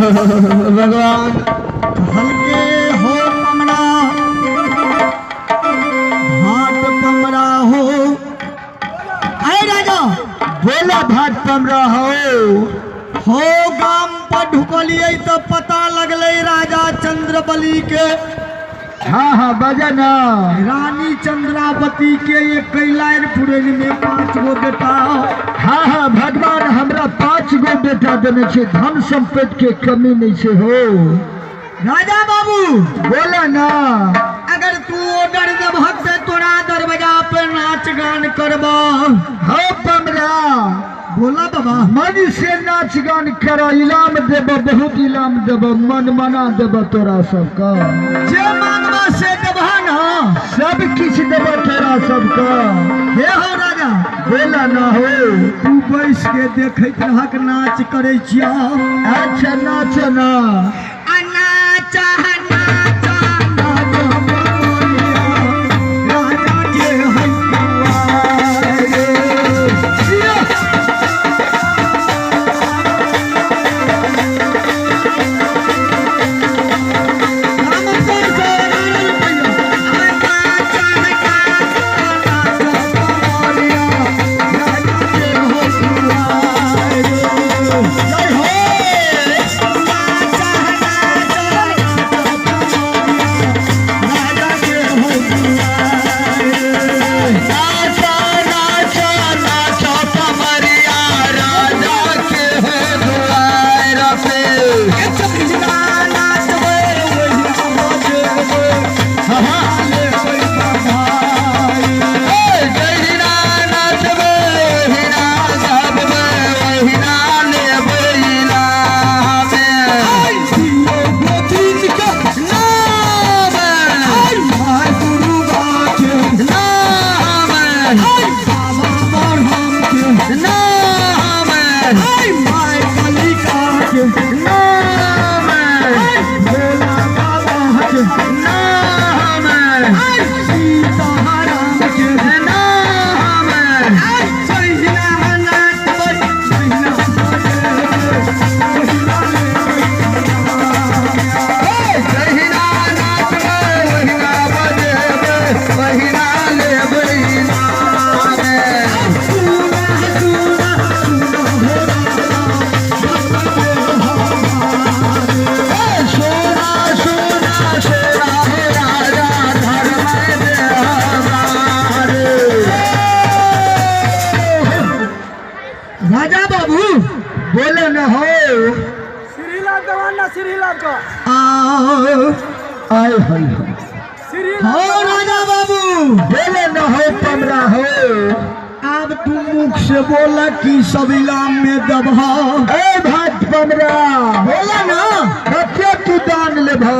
भगवान हल्के हो पमरा भाट पमरा हो। अरे राजा बोला भाट पमरा हो गाम पर ढुकलिए तो पता लगले राजा चंद्रबली के। हाँ हाँ बजा ना। रानी चंद्रावती के ये कैलाशपुर में 5 गो बेटा। हाँ हाँ भगवान हमरा 5 गो बेटा देने छे, धन संपत्ति के कमी नहीं छे हो। राजा बाबू बोला ना। अगर तू ऑर्डर देबहक ते तोरा दरवाजा पे नाच गान करबा। हो पमरा बोला बाबा मन से नाच गान करो, इनाम देब, बहुत इनाम देब, मन मना देब तोरा सबका। जे मांगबा से देबहा ना, सब किछ देब तोरा सबका। हे हो राजा बोला ना हो। तू बैस के देखैत रहक नाच करे छिया। अच्छा नाच ना। नाच नाच राजा के राजा बाबू बोले ना हो। आए हाय हो राजा बाबू बोले ना हो पमरा हो। अब तू मुख से बोला कि सब इलाम में दबा। ए भाट पमरा बोला ना बच्चे तू दान ले हो।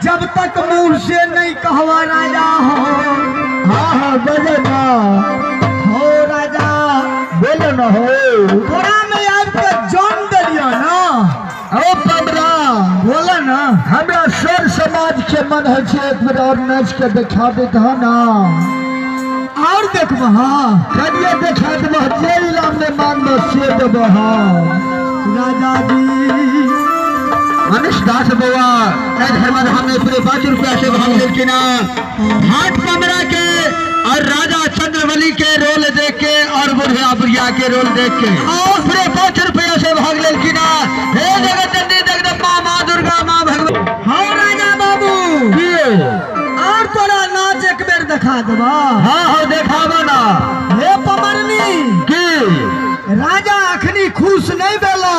जब तक मुंह से नहीं कहवा राजा हो। हाँ हाँ बोले ना हो राजा बोले ना हो। थोड़ा में आपके जान दिया ना। ओ पमरा बोला ना हमरा सर समाज के मन है छे, एक बार और नाच के दिखा दे ना। और देखबा करिए दिखा दे, जे इलाम में मांग से देब। राजा जी मनीष दास बउआ धर्मद हमने पूरे 5 रुपया से भाग लेकिन भाट पमरा के और राजा चंद्रबली के रोल देख के और बुढ़िया बुढ़िया के रोल देख के और पूरे 5 रुपया से भाग लेकिन हे जगत जननी जगदम्बा माँ दुर्गा माँ भगवान। हाँ राजा बाबू और तोरा नाच एक बेर दिखा देबा। हाँ हाँ देखाबो ना। हे पमरनी की राजा अखनी खुश नहीं भेलो।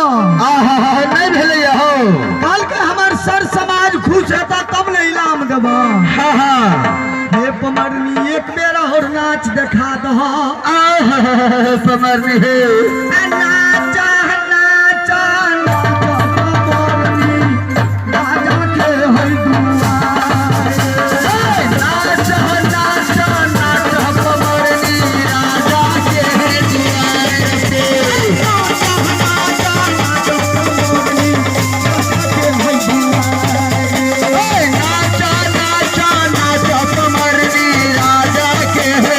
नहीं भेले हो। कल के हमार सर समाज खुश रहता तब न इनाम देबा। हाँ हाँ हे पमरनी एक बेर और नाच दिखा दो। पमरनी है नाचा नाचा पमरनी राजा के है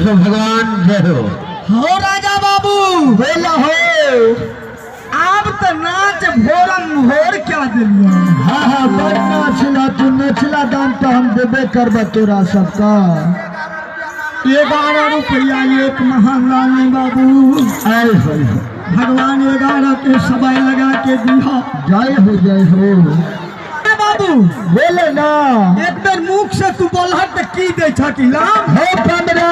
हो भगवान, जय हो। हो राजा बाबू बोला हो। आप तो नाच भोरम भोर क्या दिलिया। हाँ हाँ, बड़ नाचला, तू नचला दाम तो हम देबे करबा तोरा सबका। 11 रुपया एक महंगा नहीं बाबू। आए हो भगवान 11 के सबाई लगा के दिया। जय हो जय हो। बाबू बोले ना, एक बेर मुख से तू बोला तो की दे छकिलाम हो 15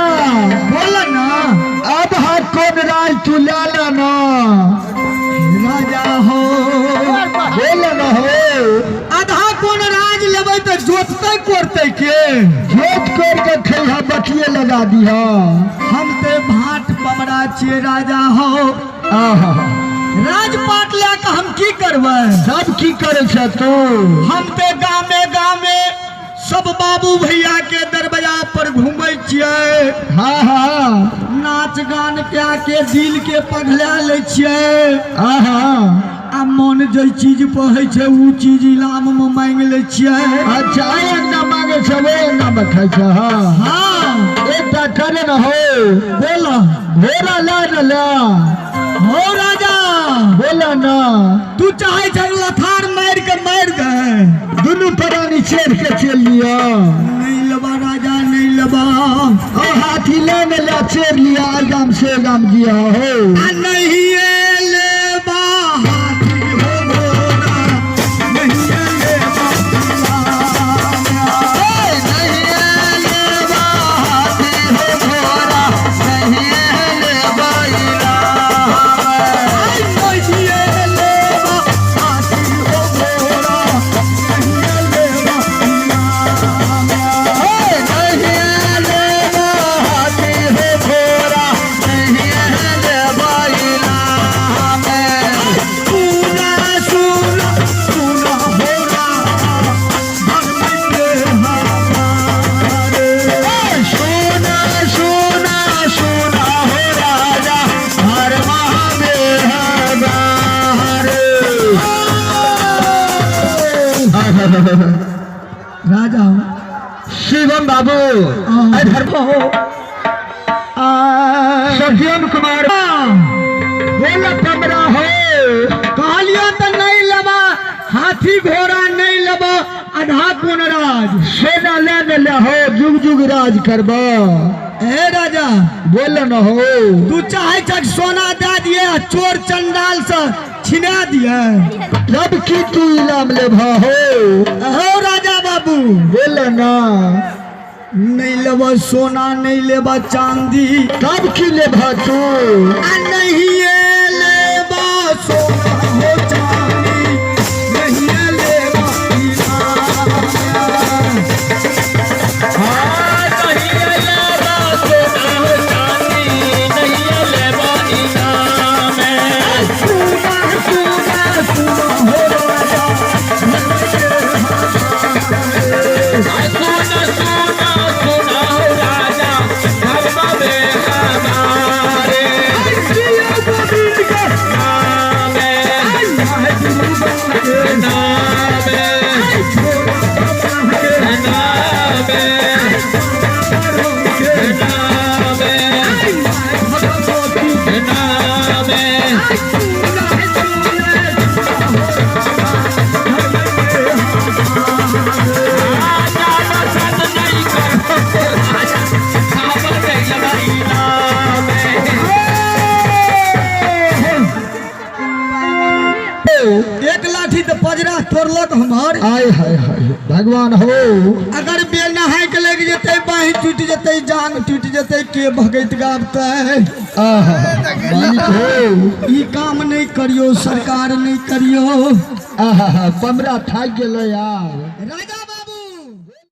बोला ना। अब हाथ कौन राज तू लाला ना राजा हो बोले ना हो। आधा कौन राज लेबै तो जोतते कोरते के जोत कर के खैहा बटिए लगा दिया। हम ते भाट बमरा छिए राजा हो। आहा, राजपाट लेके हम की करबै। सब की करे छ तू। हम ते गामे गामे सब बाबू भैया के दरवाजा पर घूमै छियै। हाँ हाँ, नाच गान क्या के दिल के पगला ले छियै। आहा, आ मन जे चीज पहै छै उ चीज इनाम में मांग ले छियै। अच्छा एक ना मांगे छ वो ना बखाई छ। हाँ हाँ एक ता करे न हो। बोला बोला ला न ला। हो राजा बोला ना, तू चाहे छ लथार मार गए दुनू प्राणी चेर के चल लिया। नहीं लबा राजा नहीं लबा। ओ हाथी ले न ला चेर लिया, आगाम से गाम दिया हो। आ नहीं लेबा हाथी हो घोड़ा नहीं लेबा राजा शिवम बाबू इधर हो। सज्जन कुमार बोला 15 हो। कहलियो तो नहीं लबा हाथी घोड़ा नहीं लबा आधा कोन राज। सोना ले ले हो, जुग जुग राज करबा। ए राजा बोल न हो। तू चाहे छ सोना दे दिए चोर चंडाल से छिना दिए तब की तू इनाम ले हो। राजा बाबू बोल ना, नहीं लेबा सोना नहीं लेबा चांदी तब की ले तू। नहीं लेबा सोना हो चांदी नहीं लेबा एक लाठी तो पजरा तोड़लक हमार। आय हाय हाय भगवान हो। अगर बे नहाय के लग जते बाही टूट जते जान टूट जते के भगत गाबते। आहा, मालिक हो। ई काम नहीं करियो सरकार नहीं करियो। आहा, 15 थाक गेलो यार। राजा